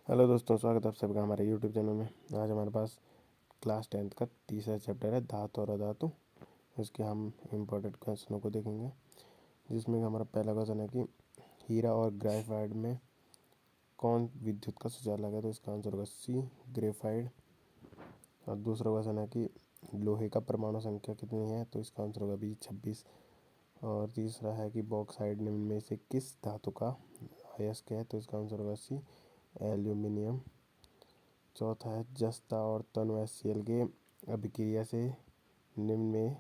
Hello दोस्तों, स्वागत है आप सबका हमारे यूट्यूब चैनल में। आज हमारे पास क्लास 10th का तीसरा चैप्टर है धातु और अधातु। इसके हम इम्पोर्टेंट क्वेश्चनों को देखेंगे, जिसमें हमारा पहला क्वेश्चन है कि हीरा और ग्रेफाइट में कौन विद्युत का सुचालक है। तो इसका आंसर होगा सी, ग्रेफाइट। और दूसरा क्वेश्चन है कि लोहे का परमाणु संख्या कितनी है। तो इसका आंसर होगा बी, 26। और तीसरा है कि बॉक्साइट निम्न में से किस धातु का अयस्क है। तो इसका आंसर होगा सी, एल्यूमिनियम। चौथा है जस्ता और तनु HCl के अभिक्रिया से निम्न में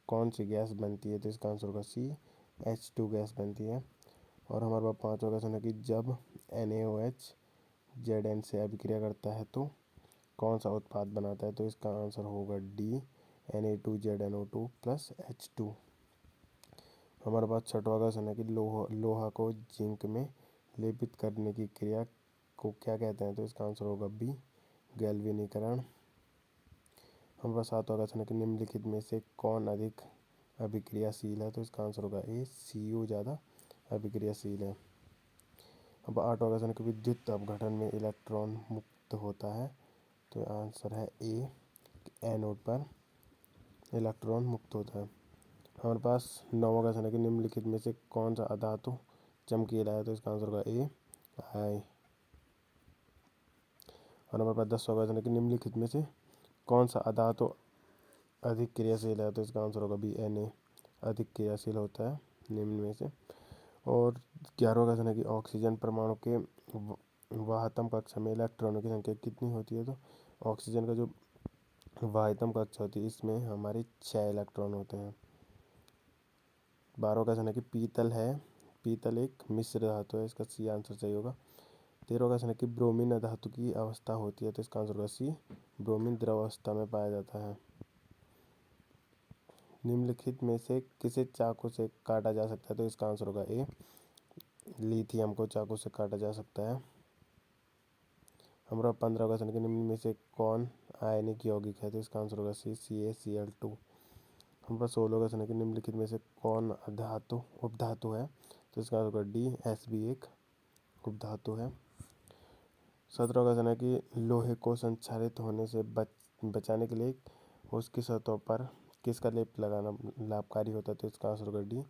कौन सी गैस बनती है। तो इसका आंसर होगा सी, H2 गैस बनती है। और हमारे पास पांचवा क्वेश्चन है कि जब NaOH Zn से अभिक्रिया करता है तो कौन सा उत्पाद बनाता है। तो इसका आंसर होगा डी, Na2ZnO2 प्लस H2। हमारे पास छठवा क्वेश्चन है कि लोहा को जिंक में लेपित करने की क्रिया को क्या कहते हैं। तो इसका आंसर होगा बी, गैल्वेनीकरण। हमारे पास सातवां क्वेश्चन है कि निम्नलिखित में से कौन अधिक अभिक्रियाशील है। तो इसका आंसर होगा ए, Cu ज़्यादा अभिक्रियाशील है। अब आठवां क्वेश्चन है कि विद्युत अपघटन में इलेक्ट्रॉन मुक्त होता है। तो आंसर है ए, एनोड पर इलेक्ट्रॉन मुक्त होता है। हमारे पास नौवां क्वेश्चन है कि निम्नलिखित में से कौन सा अधातु चमकीला है। तो इसका आंसर होगा ए, आई। और हमारे पास 10वां क्वेश्चन है कि निम्नलिखित में से कौन सा अधातु अधिक क्रियाशील है। तो इसका आंसर होगा बी, Na अधिक क्रियाशील होता है निम्न में से। और 11वां क्वेश्चन है कि ऑक्सीजन परमाणु के वाहतम कक्षा में इलेक्ट्रॉनों की संख्या कितनी होती है। तो ऑक्सीजन का जो वाहतम कक्षा होती है इसमें हमारे 6 इलेक्ट्रॉन होते हैं। 12वां क्वेश्चन है कि पीतल एक मिश्र धातु है। इसका सी आंसर सही होगा। 13वां क्वेश्चन है कि ब्रोमीन अधातु की अवस्था होती है। तो इसका आंसर होगा सी, ब्रोमीन द्रव अवस्था में पाया जाता है। निम्नलिखित में से किसे चाकू से काटा जा सकता है। तो इसका आंसर होगा ए, लिथियम को चाकू से काटा जा सकता है। हमारा 15वां क्वेश्चन के निम्न में से कौन आयनिक यौगिक है। तो इसका आंसर होगा सी, CaCl2। हमारा 16वां क्वेश्चन है कि निम्नलिखित में से कौन उपधातु है। तो इसका आंसर होगा डी, Sb एक उपधातु है। 17वां क्वेश्चन है कि लोहे को संक्षारित होने से बचाने के लिए उसकी सतहों पर किसका लेप लगाना लाभकारी होता है। तो इसका आंसर होगा डी।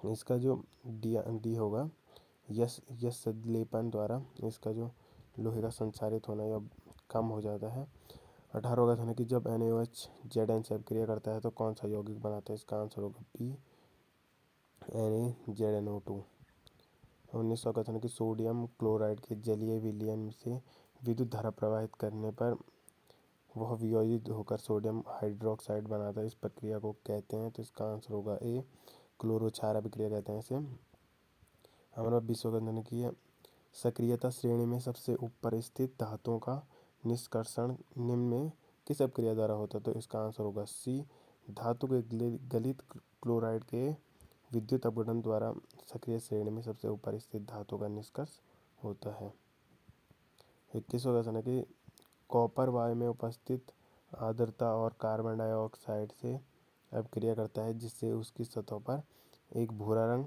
इसका जो डी होगा, यस लेपन द्वारा इसका जो लोहे का संक्षारित होना या कम हो जाता है। 18वां क्वेश्चन है कि जब NaOH Zn से अभिक्रिया करता है तो कौन सा यौगिक बनाता है। इसका आंसर होगा बी, NaZnO2। 19वां क्वेश्चन है कि सोडियम क्लोराइड के जलीय विलयन से विद्युत धारा प्रवाहित करने पर वह वियोजित होकर सोडियम हाइड्रोक्साइड बनाता है। इस प्रक्रिया को कहते हैं। तो इसका आंसर होगा ए, क्लोरोक्षार अभिक्रिया कहते हैं इसे। हमारा 20वां क्वेश्चन है कि सक्रियता श्रेणी में सबसे ऊपर स्थित धातुओं का निष्कर्षण निम्न में किस अभिक्रिया द्वारा होता है। तो इसका आंसर होगा सी, धातु के गलित क्लोराइड के विद्युत अपघटन द्वारा सक्रिय श्रेणी में सबसे ऊपर स्थित धातु का निष्कर्ष होता है। 21वां क्वेश्चन है कि कॉपर वायु में उपस्थित आर्द्रता और कार्बन डाइऑक्साइड से अभिक्रिया करता है, जिससे उसकी सतह पर एक भूरा रंग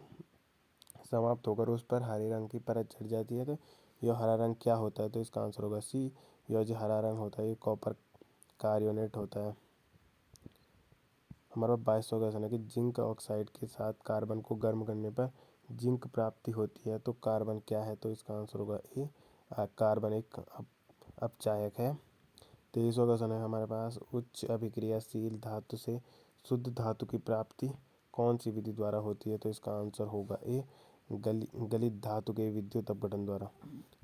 समाप्त होकर उस पर हरे रंग की परत चढ़ जाती है। तो यह हरा रंग क्या होता है। तो इसका आंसर होगा सी, यह जो हरा रंग होता है ये कॉपर कार्बोनेट होता है। हमारा 22वां क्वेश्चन है कि जिंक ऑक्साइड के साथ कार्बन को गर्म करने पर जिंक प्राप्ति होती है। तो कार्बन क्या है। तो इसका आंसर होगा ए, कार्बन एक अपचायक है। 23वां क्वेश्चन है हमारे पास उच्च अभिक्रियाशील धातु से शुद्ध धातु की प्राप्ति कौन सी विधि द्वारा होती है। तो इसका आंसर होगा ए, गलित धातु के विद्युत अपघटन द्वारा।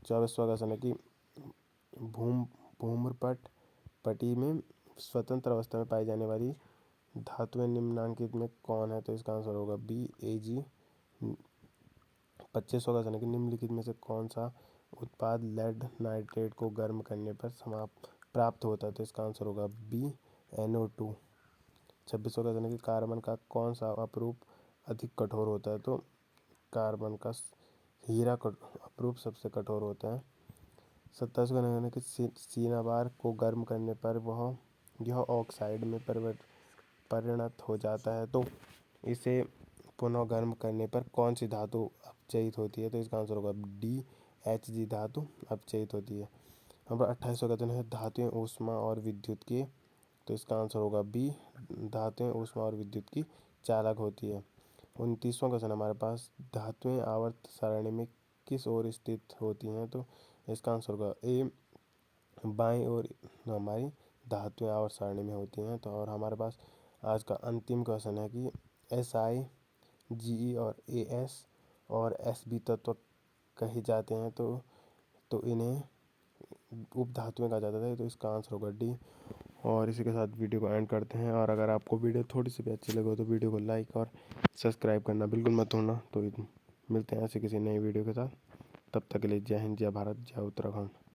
24वां क्वेश्चन है कि भूम्रपट पट्टी में स्वतंत्र अवस्था में पाई जाने वाली धातुएं निम्नांकित में कौन है। तो इसका आंसर होगा बी, Ag। 25वां क्वेश्चन है कि निम्नलिखित में से कौन सा उत्पाद लेड नाइट्रेट को गर्म करने पर प्राप्त होता है। तो इसका आंसर होगा बी, NO2। 26वां क्वेश्चन है कि कार्बन का कौन सा अपरूप अधिक कठोर होता है। तो कार्बन का हीरा अपरूप सबसे कठोर होता है। 27वां क्वेश्चन है कि सिनाबार को गर्म करने पर यह ऑक्साइड में परिणत हो जाता है, तो इसे पुनः गर्म करने पर कौन सी धातु अपचयित होती है। तो इसका आंसर होगा डी, Hg धातु अपचयित होती है। नंबर 28 का क्वेश्चन है धातुएं ऊष्मा और विद्युत की, तो इसका आंसर होगा बी, धातुएं ऊष्मा और विद्युत की चालक होती है। 29वां क्वेश्चन हमारे पास धातुएं आवर्त सारणी में किस ओर स्थित होती हैं, तो इसका आंसर होगा ए, बाईं ओर हमारी धातुएं आवर्त सारणी में होती हैं। तो और हमारे पास आज का अंतिम क्वेश्चन है कि SI, GE और AS और SB तत्व कहे जाते हैं, तो इन्हें उपधातुएं कहा जाता है, तो इसका आंसर होगा डी। और इसी के साथ वीडियो को एंड करते हैं। और अगर आपको वीडियो थोड़ी सी भी अच्छी लगे तो वीडियो को लाइक और सब्सक्राइब करना बिल्कुल मत भूलना। तो मिलते हैं ऐसे किसी नई वीडियो के साथ, तब तक के लिए जय हिंद, जय भारत, जय उत्तराखंड।